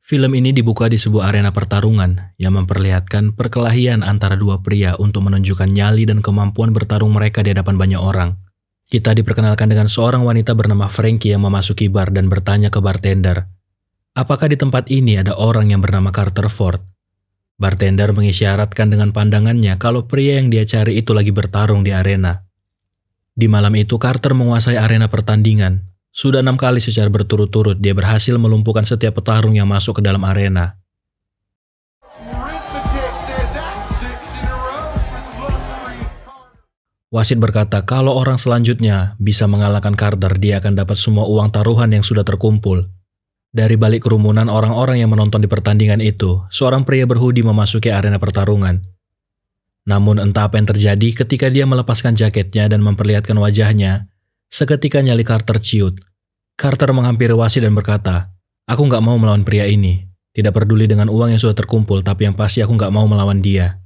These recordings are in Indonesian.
Film ini dibuka di sebuah arena pertarungan yang memperlihatkan perkelahian antara dua pria untuk menunjukkan nyali dan kemampuan bertarung mereka di hadapan banyak orang. Kita diperkenalkan dengan seorang wanita bernama Frankie yang memasuki bar dan bertanya ke bartender, apakah di tempat ini ada orang yang bernama Carter Ford? Bartender mengisyaratkan dengan pandangannya kalau pria yang dia cari itu lagi bertarung di arena. Di malam itu Carter menguasai arena pertandingan. Sudah 6 kali secara berturut-turut dia berhasil melumpuhkan setiap petarung yang masuk ke dalam arena. Wasit berkata kalau orang selanjutnya bisa mengalahkan Carter, dia akan dapat semua uang taruhan yang sudah terkumpul. Dari balik kerumunan orang-orang yang menonton di pertandingan itu, seorang pria berhoodie memasuki arena pertarungan. Namun entah apa yang terjadi ketika dia melepaskan jaketnya dan memperlihatkan wajahnya, seketika nyali Carter ciut. Carter menghampiri wasit dan berkata, aku nggak mau melawan pria ini. Tidak peduli dengan uang yang sudah terkumpul, tapi yang pasti aku nggak mau melawan dia.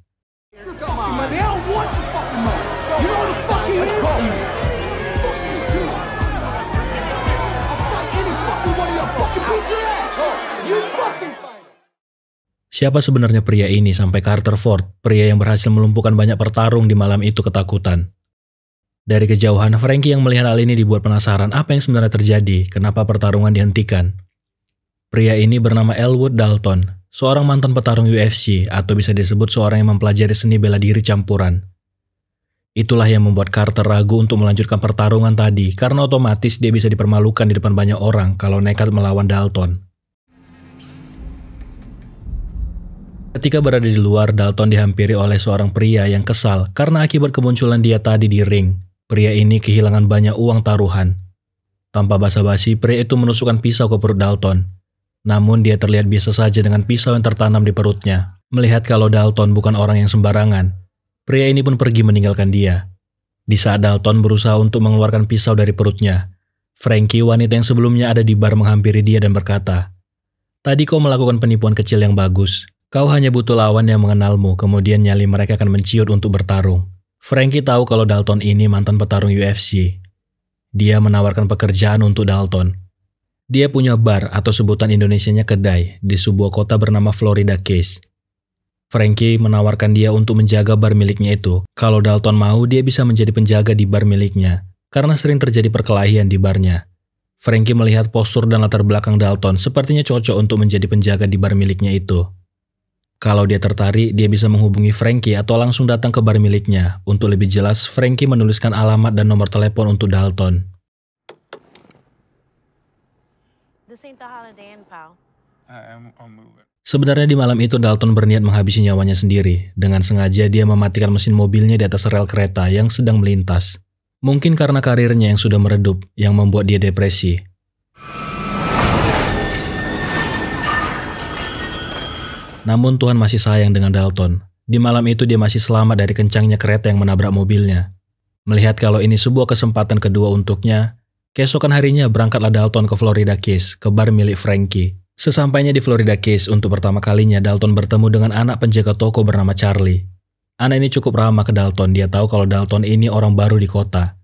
Siapa sebenarnya pria ini sampai Carter Ford, pria yang berhasil melumpuhkan banyak pertarung di malam itu, ketakutan? Dari kejauhan, Frankie yang melihat hal ini dibuat penasaran apa yang sebenarnya terjadi, kenapa pertarungan dihentikan. Pria ini bernama Elwood Dalton, seorang mantan petarung UFC atau bisa disebut seorang yang mempelajari seni bela diri campuran. Itulah yang membuat Carter ragu untuk melanjutkan pertarungan tadi karena otomatis dia bisa dipermalukan di depan banyak orang kalau nekat melawan Dalton. Ketika berada di luar, Dalton dihampiri oleh seorang pria yang kesal karena akibat kemunculan dia tadi di ring. Pria ini kehilangan banyak uang taruhan. Tanpa basa-basi, pria itu menusukkan pisau ke perut Dalton. Namun dia terlihat biasa saja dengan pisau yang tertanam di perutnya. Melihat kalau Dalton bukan orang yang sembarangan, pria ini pun pergi meninggalkan dia. Di saat Dalton berusaha untuk mengeluarkan pisau dari perutnya, Frankie, wanita yang sebelumnya ada di bar, menghampiri dia dan berkata, tadi kau melakukan penipuan kecil yang bagus. Kau hanya butuh lawan yang mengenalmu, kemudian nyali mereka akan menciut untuk bertarung. Frankie tahu kalau Dalton ini mantan petarung UFC. Dia menawarkan pekerjaan untuk Dalton. Dia punya bar atau sebutan Indonesianya kedai di sebuah kota bernama Florida Keys. Frankie menawarkan dia untuk menjaga bar miliknya itu. Kalau Dalton mau, dia bisa menjadi penjaga di bar miliknya karena sering terjadi perkelahian di barnya. Frankie melihat postur dan latar belakang Dalton sepertinya cocok untuk menjadi penjaga di bar miliknya itu. Kalau dia tertarik, dia bisa menghubungi Frankie atau langsung datang ke bar miliknya. Untuk lebih jelas, Frankie menuliskan alamat dan nomor telepon untuk Dalton. Sebenarnya di malam itu Dalton berniat menghabisi nyawanya sendiri. Dengan sengaja dia mematikan mesin mobilnya di atas rel kereta yang sedang melintas. Mungkin karena karirnya yang sudah meredup, yang membuat dia depresi. Namun Tuhan masih sayang dengan Dalton. Di malam itu dia masih selamat dari kencangnya kereta yang menabrak mobilnya. Melihat kalau ini sebuah kesempatan kedua untuknya, keesokan harinya berangkatlah Dalton ke Florida Keys, ke bar milik Frankie. Sesampainya di Florida Keys, untuk pertama kalinya Dalton bertemu dengan anak penjaga toko bernama Charlie. Anak ini cukup ramah ke Dalton, dia tahu kalau Dalton ini orang baru di kota.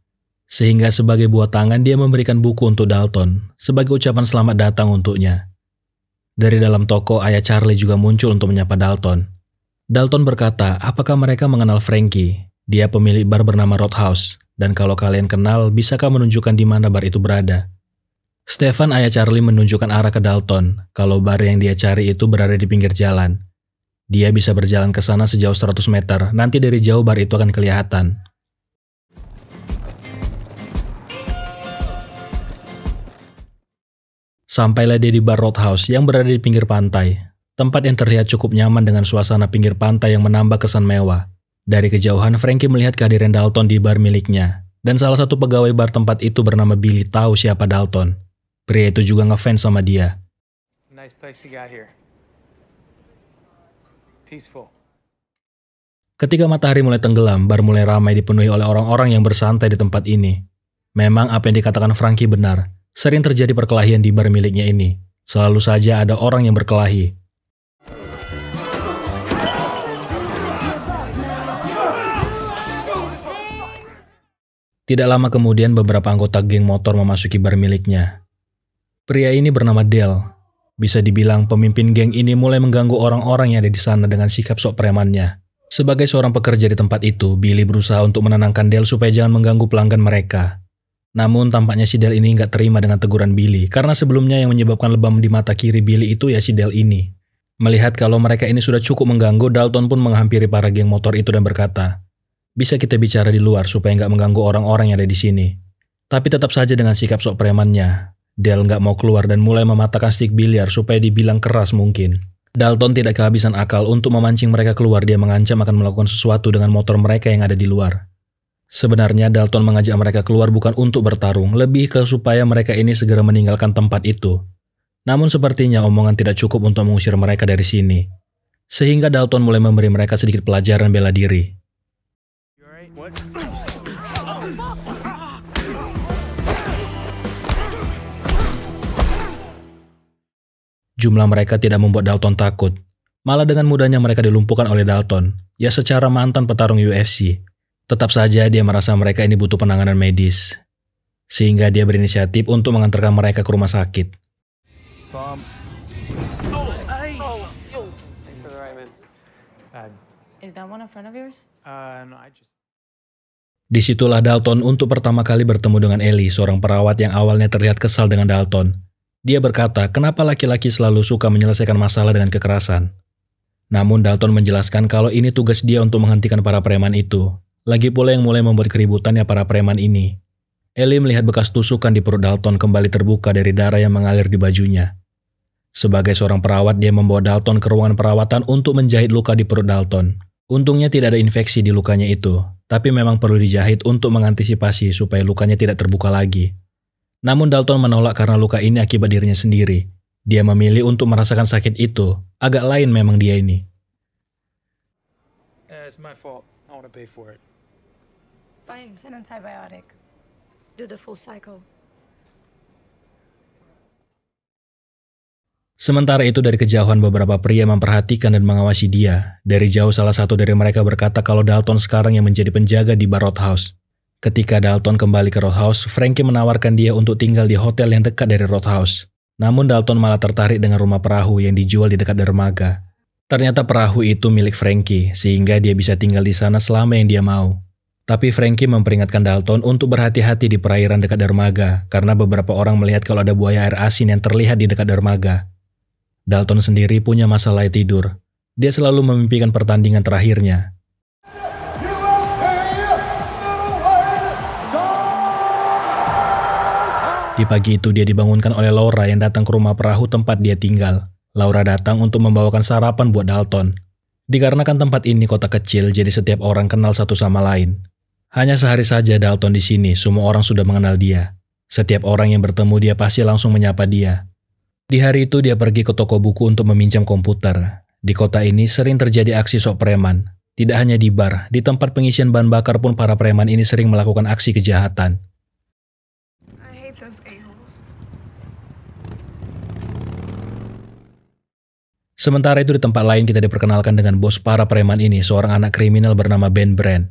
Sehingga sebagai buah tangan dia memberikan buku untuk Dalton, sebagai ucapan selamat datang untuknya. Dari dalam toko, ayah Charlie juga muncul untuk menyapa Dalton. Dalton berkata, apakah mereka mengenal Frankie? Dia pemilik bar bernama Roadhouse, dan kalau kalian kenal, bisakah menunjukkan di mana bar itu berada? Stefan, ayah Charlie, menunjukkan arah ke Dalton, kalau bar yang dia cari itu berada di pinggir jalan. Dia bisa berjalan ke sana sejauh 100 meter, nanti dari jauh bar itu akan kelihatan. Sampailah dia di bar Roadhouse yang berada di pinggir pantai. Tempat yang terlihat cukup nyaman dengan suasana pinggir pantai yang menambah kesan mewah. Dari kejauhan, Frankie melihat kehadiran Dalton di bar miliknya. Dan salah satu pegawai bar tempat itu bernama Billy tahu siapa Dalton. Pria itu juga ngefans sama dia. Nice place you got here. Peaceful. Ketika matahari mulai tenggelam, bar mulai ramai dipenuhi oleh orang-orang yang bersantai di tempat ini. Memang apa yang dikatakan Frankie benar. Sering terjadi perkelahian di bar miliknya ini. Selalu saja ada orang yang berkelahi. Tidak lama kemudian beberapa anggota geng motor memasuki bar miliknya. Pria ini bernama Dale. Bisa dibilang pemimpin geng ini mulai mengganggu orang-orang yang ada di sana dengan sikap sok premannya. Sebagai seorang pekerja di tempat itu, Billy berusaha untuk menenangkan Dale supaya jangan mengganggu pelanggan mereka. Namun tampaknya si Dale ini nggak terima dengan teguran Billy, karena sebelumnya yang menyebabkan lebam di mata kiri Billy itu ya si Dale ini. Melihat kalau mereka ini sudah cukup mengganggu, Dalton pun menghampiri para geng motor itu dan berkata, "Bisa kita bicara di luar supaya nggak mengganggu orang-orang yang ada di sini." Tapi tetap saja dengan sikap sok premannya, Dale nggak mau keluar dan mulai mematahkan stik biliar supaya dibilang keras mungkin. Dalton tidak kehabisan akal untuk memancing mereka keluar. Dia mengancam akan melakukan sesuatu dengan motor mereka yang ada di luar. Sebenarnya Dalton mengajak mereka keluar bukan untuk bertarung, lebih ke supaya mereka ini segera meninggalkan tempat itu. Namun sepertinya omongan tidak cukup untuk mengusir mereka dari sini. Sehingga Dalton mulai memberi mereka sedikit pelajaran bela diri. Jumlah mereka tidak membuat Dalton takut. Malah dengan mudahnya mereka dilumpuhkan oleh Dalton, ya secara mantan petarung UFC. Tetap saja dia merasa mereka ini butuh penanganan medis. Sehingga dia berinisiatif untuk mengantarkan mereka ke rumah sakit. Thanks for the ride, man. Is that one a friend of yours? No, I just... Disitulah Dalton untuk pertama kali bertemu dengan Ellie, seorang perawat yang awalnya terlihat kesal dengan Dalton. Dia berkata, kenapa laki-laki selalu suka menyelesaikan masalah dengan kekerasan. Namun Dalton menjelaskan kalau ini tugas dia untuk menghentikan para preman itu. Lagi pula yang mulai membuat keributannya para preman ini. Ellie melihat bekas tusukan di perut Dalton kembali terbuka dari darah yang mengalir di bajunya. Sebagai seorang perawat, dia membawa Dalton ke ruangan perawatan untuk menjahit luka di perut Dalton. Untungnya tidak ada infeksi di lukanya itu, tapi memang perlu dijahit untuk mengantisipasi supaya lukanya tidak terbuka lagi. Namun Dalton menolak karena luka ini akibat dirinya sendiri. Dia memilih untuk merasakan sakit itu. Agak lain memang dia ini. It's my fault. I want to pay for it. Fine, it's an antibiotic. Do the full cycle. Sementara itu dari kejauhan beberapa pria memperhatikan dan mengawasi dia. Dari jauh salah satu dari mereka berkata kalau Dalton sekarang yang menjadi penjaga di bar Roadhouse. Ketika Dalton kembali ke Roadhouse, Frankie menawarkan dia untuk tinggal di hotel yang dekat dari Roadhouse. Namun Dalton malah tertarik dengan rumah perahu yang dijual di dekat dermaga. Ternyata perahu itu milik Frankie, sehingga dia bisa tinggal di sana selama yang dia mau. Tapi Frankie memperingatkan Dalton untuk berhati-hati di perairan dekat dermaga, karena beberapa orang melihat kalau ada buaya air asin yang terlihat di dekat dermaga. Dalton sendiri punya masalah tidur. Dia selalu memimpikan pertandingan terakhirnya. Di pagi itu dia dibangunkan oleh Laura yang datang ke rumah perahu tempat dia tinggal. Laura datang untuk membawakan sarapan buat Dalton. Dikarenakan tempat ini kota kecil, jadi setiap orang kenal satu sama lain. Hanya sehari saja Dalton di sini, semua orang sudah mengenal dia. Setiap orang yang bertemu dia pasti langsung menyapa dia. Di hari itu dia pergi ke toko buku untuk meminjam komputer. Di kota ini sering terjadi aksi sok preman. Tidak hanya di bar, di tempat pengisian bahan bakar pun para preman ini sering melakukan aksi kejahatan. Sementara itu di tempat lain kita diperkenalkan dengan bos para preman ini, seorang anak kriminal bernama Ben Brand.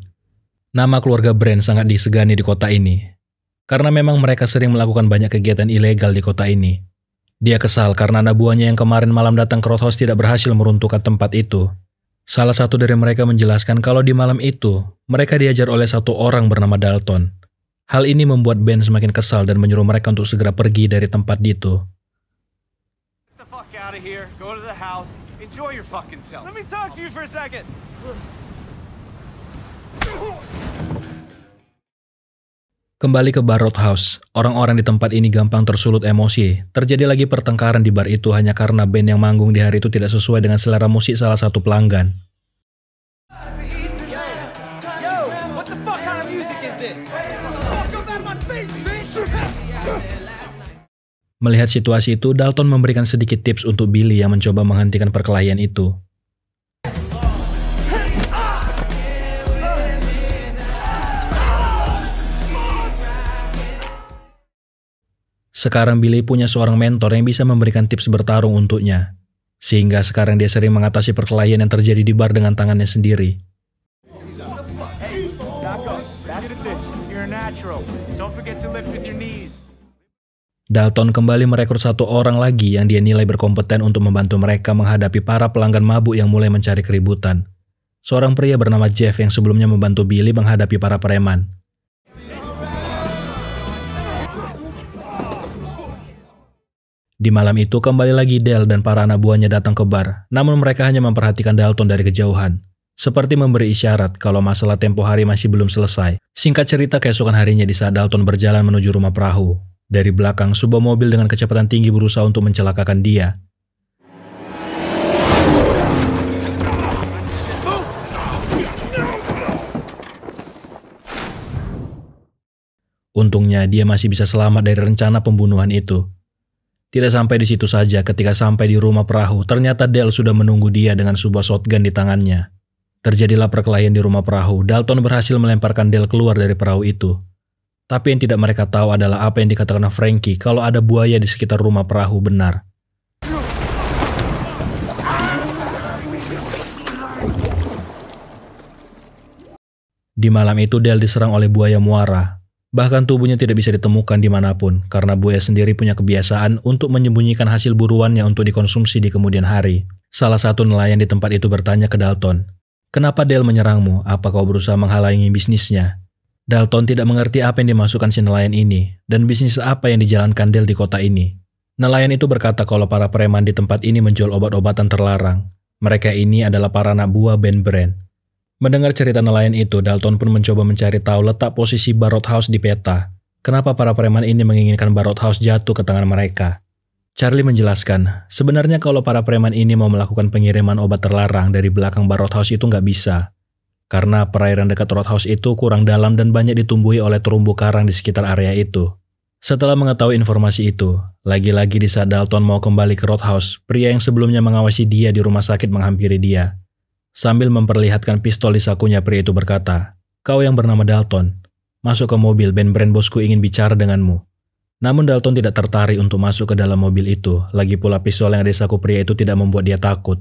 Nama keluarga Brand sangat disegani di kota ini. Karena memang mereka sering melakukan banyak kegiatan ilegal di kota ini. Dia kesal karena anak buahnya yang kemarin malam datang ke Roadhouse tidak berhasil meruntuhkan tempat itu. Salah satu dari mereka menjelaskan kalau di malam itu, mereka diajar oleh satu orang bernama Dalton. Hal ini membuat Ben semakin kesal dan menyuruh mereka untuk segera pergi dari tempat itu. Out of here, go to the house, enjoy your fucking self. Let me talk to you for a second. Kembali ke bar Roadhouse, orang-orang di tempat ini gampang tersulut emosi. Terjadi lagi pertengkaran di bar itu hanya karena band yang manggung di hari itu tidak sesuai dengan selera musik salah satu pelanggan. Yo, what the fuck kind of music is this? Melihat situasi itu, Dalton memberikan sedikit tips untuk Billy yang mencoba menghentikan perkelahian itu. Sekarang Billy punya seorang mentor yang bisa memberikan tips bertarung untuknya. Sehingga sekarang dia sering mengatasi perkelahian yang terjadi di bar dengan tangannya sendiri. Dalton kembali merekrut satu orang lagi yang dia nilai berkompeten untuk membantu mereka menghadapi para pelanggan mabuk yang mulai mencari keributan. Seorang pria bernama Jeff yang sebelumnya membantu Billy menghadapi para preman. Di malam itu kembali lagi Dale dan para anak buahnya datang ke bar, namun mereka hanya memperhatikan Dalton dari kejauhan. Seperti memberi isyarat kalau masalah tempo hari masih belum selesai. Singkat cerita, keesokan harinya di saat Dalton berjalan menuju rumah perahu, dari belakang sebuah mobil dengan kecepatan tinggi berusaha untuk mencelakakan dia. Untungnya dia masih bisa selamat dari rencana pembunuhan itu. Tidak sampai di situ saja, ketika sampai di rumah perahu, ternyata Dale sudah menunggu dia dengan sebuah shotgun di tangannya. Terjadilah perkelahian di rumah perahu. Dalton berhasil melemparkan Dale keluar dari perahu itu. Tapi yang tidak mereka tahu adalah apa yang dikatakan Frankie kalau ada buaya di sekitar rumah perahu benar. Di malam itu Dale diserang oleh buaya muara. Bahkan tubuhnya tidak bisa ditemukan dimanapun karena buaya sendiri punya kebiasaan untuk menyembunyikan hasil buruannya untuk dikonsumsi di kemudian hari. Salah satu nelayan di tempat itu bertanya ke Dalton, "Kenapa Dale menyerangmu? Apa kau berusaha menghalangi bisnisnya?" Dalton tidak mengerti apa yang dimasukkan si nelayan ini, dan bisnis apa yang dijalankan Dale di kota ini. Nelayan itu berkata kalau para preman di tempat ini menjual obat-obatan terlarang. Mereka ini adalah para anak buah Ben Brand. Mendengar cerita nelayan itu, Dalton pun mencoba mencari tahu letak posisi bar Roadhouse di peta. Kenapa para preman ini menginginkan bar Roadhouse jatuh ke tangan mereka? Charlie menjelaskan, sebenarnya kalau para preman ini mau melakukan pengiriman obat terlarang dari belakang bar Roadhouse itu nggak bisa. Karena perairan dekat Roadhouse itu kurang dalam dan banyak ditumbuhi oleh terumbu karang di sekitar area itu. Setelah mengetahui informasi itu, lagi-lagi di saat Dalton mau kembali ke Roadhouse, pria yang sebelumnya mengawasi dia di rumah sakit menghampiri dia. Sambil memperlihatkan pistol di sakunya, pria itu berkata, "Kau yang bernama Dalton, masuk ke mobil, Ben Brand bosku ingin bicara denganmu." Namun Dalton tidak tertarik untuk masuk ke dalam mobil itu, lagi pula pistol yang ada di saku pria itu tidak membuat dia takut.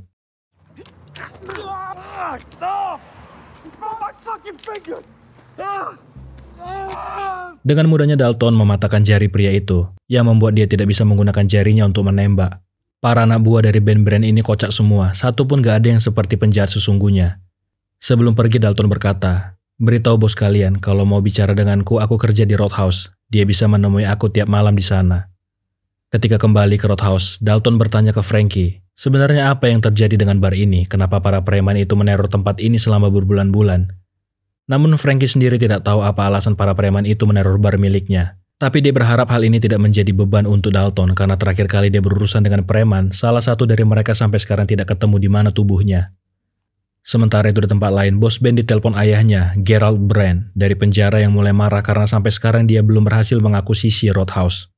Dengan mudahnya Dalton mematahkan jari pria itu, yang membuat dia tidak bisa menggunakan jarinya untuk menembak. Para anak buah dari Ben Brand ini kocak semua, satu pun gak ada yang seperti penjahat sesungguhnya. Sebelum pergi Dalton berkata, "Beritahu bos kalian kalau mau bicara denganku, aku kerja di Roadhouse. Dia bisa menemui aku tiap malam di sana." Ketika kembali ke Roadhouse, Dalton bertanya ke Frankie, sebenarnya apa yang terjadi dengan bar ini, kenapa para preman itu meneror tempat ini selama berbulan-bulan. Namun Frankie sendiri tidak tahu apa alasan para preman itu meneror bar miliknya. Tapi dia berharap hal ini tidak menjadi beban untuk Dalton karena terakhir kali dia berurusan dengan preman, salah satu dari mereka sampai sekarang tidak ketemu di mana tubuhnya. Sementara itu di tempat lain, bos Ben ditelepon ayahnya, Gerald Brand, dari penjara yang mulai marah karena sampai sekarang dia belum berhasil mengakuisisi Roadhouse.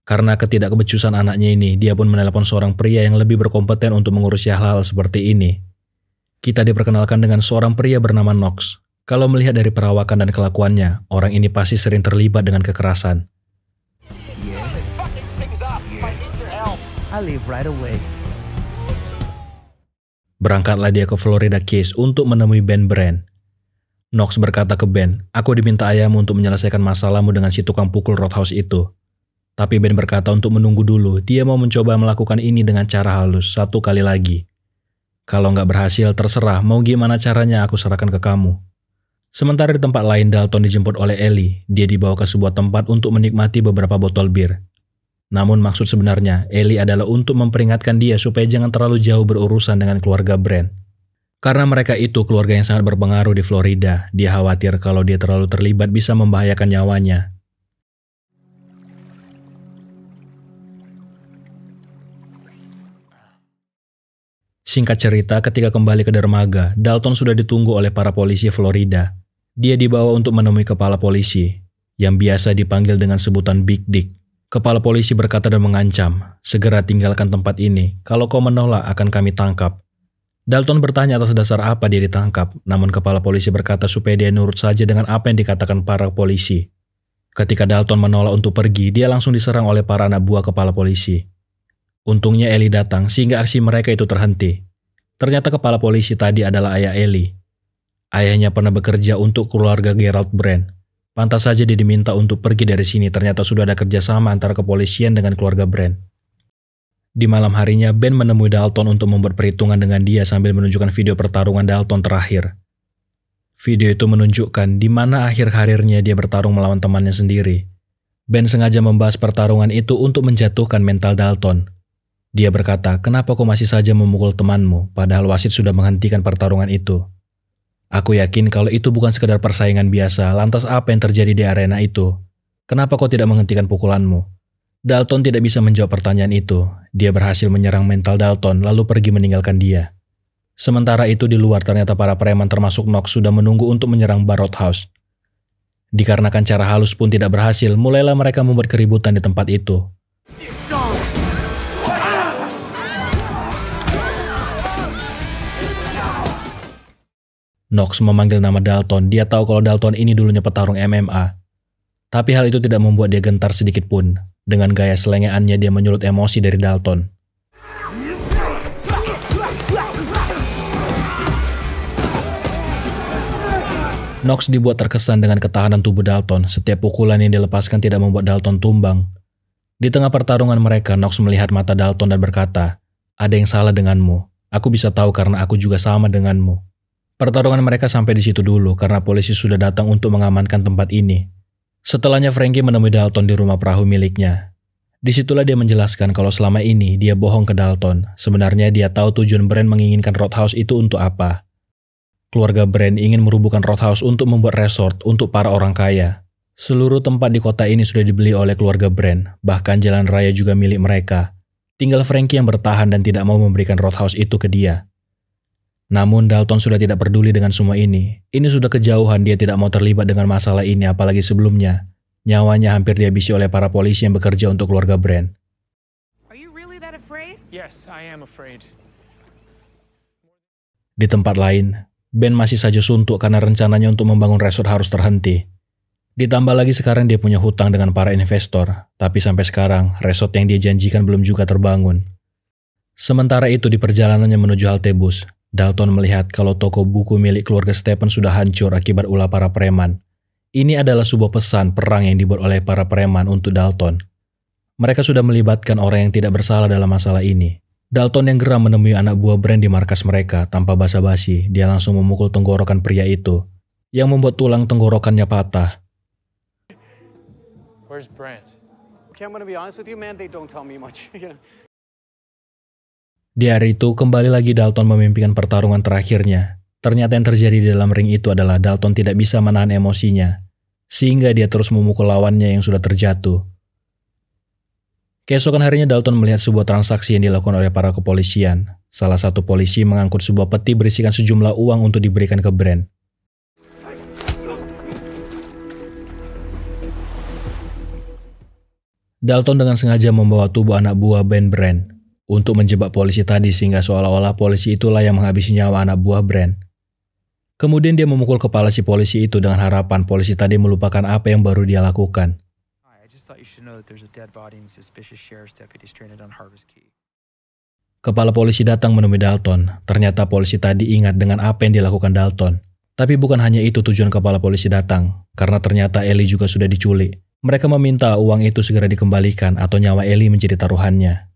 Karena ketidakkebecusan anaknya ini, dia pun menelepon seorang pria yang lebih berkompeten untuk mengurusi hal-hal seperti ini. Kita diperkenalkan dengan seorang pria bernama Knox. Kalau melihat dari perawakan dan kelakuannya, orang ini pasti sering terlibat dengan kekerasan. Berangkatlah dia ke Florida Keys untuk menemui Ben Brand. Knox berkata ke Ben, "Aku diminta ayahmu untuk menyelesaikan masalahmu dengan si tukang pukul Roadhouse itu." Tapi Ben berkata untuk menunggu dulu, dia mau mencoba melakukan ini dengan cara halus, satu kali lagi. "Kalau nggak berhasil, terserah, mau gimana caranya aku serahkan ke kamu." Sementara di tempat lain, Dalton dijemput oleh Ellie. Dia dibawa ke sebuah tempat untuk menikmati beberapa botol bir. Namun maksud sebenarnya, Ellie adalah untuk memperingatkan dia supaya jangan terlalu jauh berurusan dengan keluarga Brand. Karena mereka itu keluarga yang sangat berpengaruh di Florida, dia khawatir kalau dia terlalu terlibat bisa membahayakan nyawanya. Singkat cerita, ketika kembali ke dermaga, Dalton sudah ditunggu oleh para polisi Florida. Dia dibawa untuk menemui kepala polisi, yang biasa dipanggil dengan sebutan Big Dick. Kepala polisi berkata dan mengancam, "Segera tinggalkan tempat ini, kalau kau menolak akan kami tangkap." Dalton bertanya atas dasar apa dia ditangkap, namun kepala polisi berkata supaya dia nurut saja dengan apa yang dikatakan para polisi. Ketika Dalton menolak untuk pergi, dia langsung diserang oleh para anak buah kepala polisi. Untungnya Ellie datang sehingga aksi mereka itu terhenti. Ternyata kepala polisi tadi adalah ayah Ellie. Ayahnya pernah bekerja untuk keluarga Gerald Brand. Pantas saja dia diminta untuk pergi dari sini, ternyata sudah ada kerjasama antara kepolisian dengan keluarga Brand. Di malam harinya, Ben menemui Dalton untuk membuat perhitungan dengan dia sambil menunjukkan video pertarungan Dalton terakhir. Video itu menunjukkan di mana akhir karirnya dia bertarung melawan temannya sendiri. Ben sengaja membahas pertarungan itu untuk menjatuhkan mental Dalton. Dia berkata, "Kenapa kau masih saja memukul temanmu, padahal wasit sudah menghentikan pertarungan itu? Aku yakin kalau itu bukan sekedar persaingan biasa, lantas apa yang terjadi di arena itu? Kenapa kau tidak menghentikan pukulanmu?" Dalton tidak bisa menjawab pertanyaan itu. Dia berhasil menyerang mental Dalton lalu pergi meninggalkan dia. Sementara itu di luar ternyata para preman termasuk Knox sudah menunggu untuk menyerang Bar Roadhouse. Dikarenakan cara halus pun tidak berhasil, mulailah mereka membuat keributan di tempat itu. Knox memanggil nama Dalton. Dia tahu kalau Dalton ini dulunya petarung MMA. Tapi hal itu tidak membuat dia gentar sedikit pun. Dengan gaya selengeannya dia menyulut emosi dari Dalton. Knox dibuat terkesan dengan ketahanan tubuh Dalton. Setiap pukulan yang dilepaskan tidak membuat Dalton tumbang. Di tengah pertarungan mereka, Knox melihat mata Dalton dan berkata, "Ada yang salah denganmu. Aku bisa tahu karena aku juga sama denganmu." Pertarungan mereka sampai di situ dulu karena polisi sudah datang untuk mengamankan tempat ini. Setelahnya Frankie menemui Dalton di rumah perahu miliknya. Disitulah dia menjelaskan kalau selama ini dia bohong ke Dalton. Sebenarnya dia tahu tujuan Brand menginginkan Roadhouse itu untuk apa. Keluarga Brand ingin merubuhkan Roadhouse untuk membuat resort untuk para orang kaya. Seluruh tempat di kota ini sudah dibeli oleh keluarga Brand, bahkan jalan raya juga milik mereka. Tinggal Frankie yang bertahan dan tidak mau memberikan Roadhouse itu ke dia. Namun Dalton sudah tidak peduli dengan semua ini. Ini sudah kejauhan, dia tidak mau terlibat dengan masalah ini apalagi sebelumnya. Nyawanya hampir dihabisi oleh para polisi yang bekerja untuk keluarga Brand. Are you really that afraid? Yes, I am afraid. Di tempat lain, Ben masih saja suntuk karena rencananya untuk membangun resort harus terhenti. Ditambah lagi sekarang dia punya hutang dengan para investor, tapi sampai sekarang resort yang dia janjikan belum juga terbangun. Sementara itu di perjalanannya menuju halte bus, Dalton melihat kalau toko buku milik keluarga Stephen sudah hancur akibat ulah para preman. Ini adalah sebuah pesan perang yang dibuat oleh para preman untuk Dalton. Mereka sudah melibatkan orang yang tidak bersalah dalam masalah ini. Dalton yang geram menemui anak buah Brand di markas mereka. Tanpa basa-basi, dia langsung memukul tenggorokan pria itu, yang membuat tulang tenggorokannya patah. Where's Brand? Okay, I'm gonna be honest with you, man. They don't tell me much. Di hari itu, kembali lagi Dalton memimpin pertarungan terakhirnya. Ternyata yang terjadi di dalam ring itu adalah Dalton tidak bisa menahan emosinya, sehingga dia terus memukul lawannya yang sudah terjatuh. Keesokan harinya Dalton melihat sebuah transaksi yang dilakukan oleh para kepolisian. Salah satu polisi mengangkut sebuah peti berisikan sejumlah uang untuk diberikan ke Brand. Dalton dengan sengaja membawa tubuh anak buah Ben Brand untuk menjebak polisi tadi sehingga seolah-olah polisi itulah yang menghabisi nyawa anak buah Brand. Kemudian dia memukul kepala si polisi itu dengan harapan polisi tadi melupakan apa yang baru dia lakukan. Kepala polisi datang menemui Dalton. Ternyata polisi tadi ingat dengan apa yang dilakukan Dalton. Tapi bukan hanya itu tujuan kepala polisi datang, karena ternyata Ellie juga sudah diculik. Mereka meminta uang itu segera dikembalikan atau nyawa Ellie menjadi taruhannya.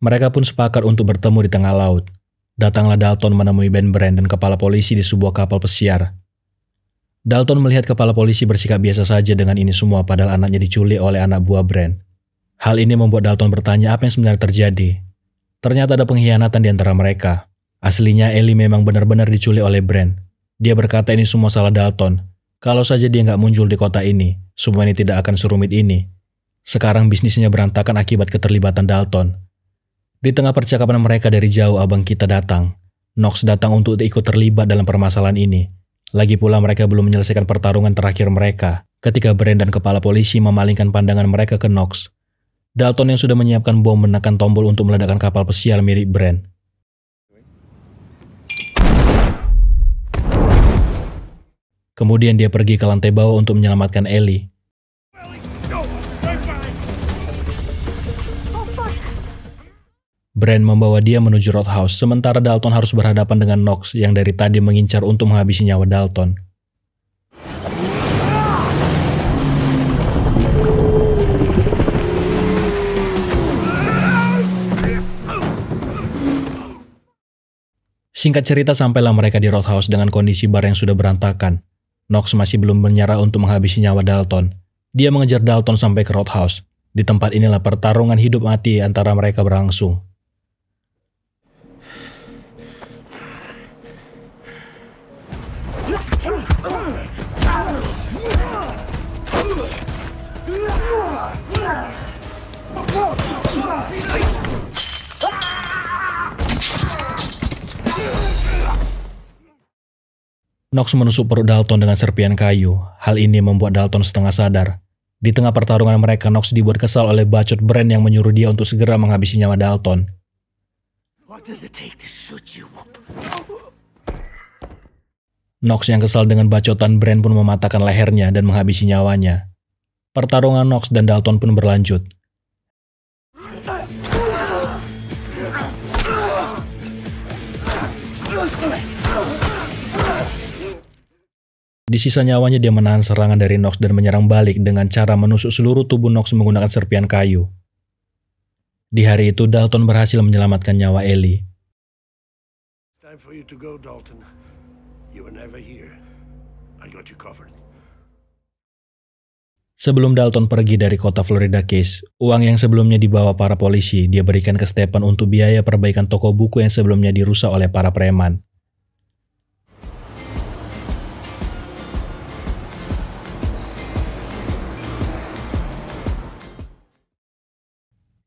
Mereka pun sepakat untuk bertemu di tengah laut. Datanglah Dalton menemui Ben Brand dan kepala polisi di sebuah kapal pesiar. Dalton melihat kepala polisi bersikap biasa saja dengan ini semua padahal anaknya diculik oleh anak buah Brand. Hal ini membuat Dalton bertanya apa yang sebenarnya terjadi. Ternyata ada pengkhianatan di antara mereka. Aslinya Ellie memang benar-benar diculik oleh Brand. Dia berkata ini semua salah Dalton. Kalau saja dia nggak muncul di kota ini, semua ini tidak akan serumit ini. Sekarang bisnisnya berantakan akibat keterlibatan Dalton. Di tengah percakapan mereka dari jauh abang kita datang. Knox datang untuk ikut terlibat dalam permasalahan ini. Lagi pula mereka belum menyelesaikan pertarungan terakhir mereka ketika Brand dan kepala polisi memalingkan pandangan mereka ke Knox. Dalton yang sudah menyiapkan bom menekan tombol untuk meledakkan kapal pesiar milik Brand. Kemudian dia pergi ke lantai bawah untuk menyelamatkan Ellie. Brand membawa dia menuju Roadhouse, sementara Dalton harus berhadapan dengan Knox yang dari tadi mengincar untuk menghabisi nyawa Dalton. Singkat cerita, sampailah mereka di Roadhouse dengan kondisi bar yang sudah berantakan. Knox masih belum menyerah untuk menghabisi nyawa Dalton. Dia mengejar Dalton sampai ke Roadhouse. Di tempat inilah pertarungan hidup mati antara mereka berlangsung. Knox menusuk perut Dalton dengan serpian kayu. Hal ini membuat Dalton setengah sadar. Di tengah pertarungan mereka, Knox dibuat kesal oleh bacot Brand yang menyuruh dia untuk segera menghabisi nyawa Dalton. Knox yang kesal dengan bacotan Brand pun mematahkan lehernya dan menghabisi nyawanya. Pertarungan Knox dan Dalton pun berlanjut. Di sisa nyawanya dia menahan serangan dari Knox dan menyerang balik dengan cara menusuk seluruh tubuh Knox menggunakan serpian kayu. Di hari itu, Dalton berhasil menyelamatkan nyawa Ellie. Time for you to go, Dalton. You were never here. I got you covered. Sebelum Dalton pergi dari kota Florida Keys, uang yang sebelumnya dibawa para polisi dia berikan ke Stephen untuk biaya perbaikan toko buku yang sebelumnya dirusak oleh para preman.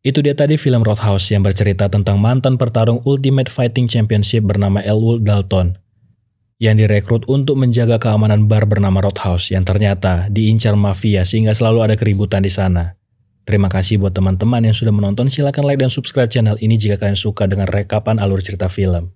Itu dia tadi film Roadhouse yang bercerita tentang mantan petarung Ultimate Fighting Championship bernama Elwood Dalton yang direkrut untuk menjaga keamanan bar bernama Roadhouse yang ternyata diincar mafia sehingga selalu ada keributan di sana. Terima kasih buat teman-teman yang sudah menonton. Silakan like dan subscribe channel ini jika kalian suka dengan rekapan alur cerita film.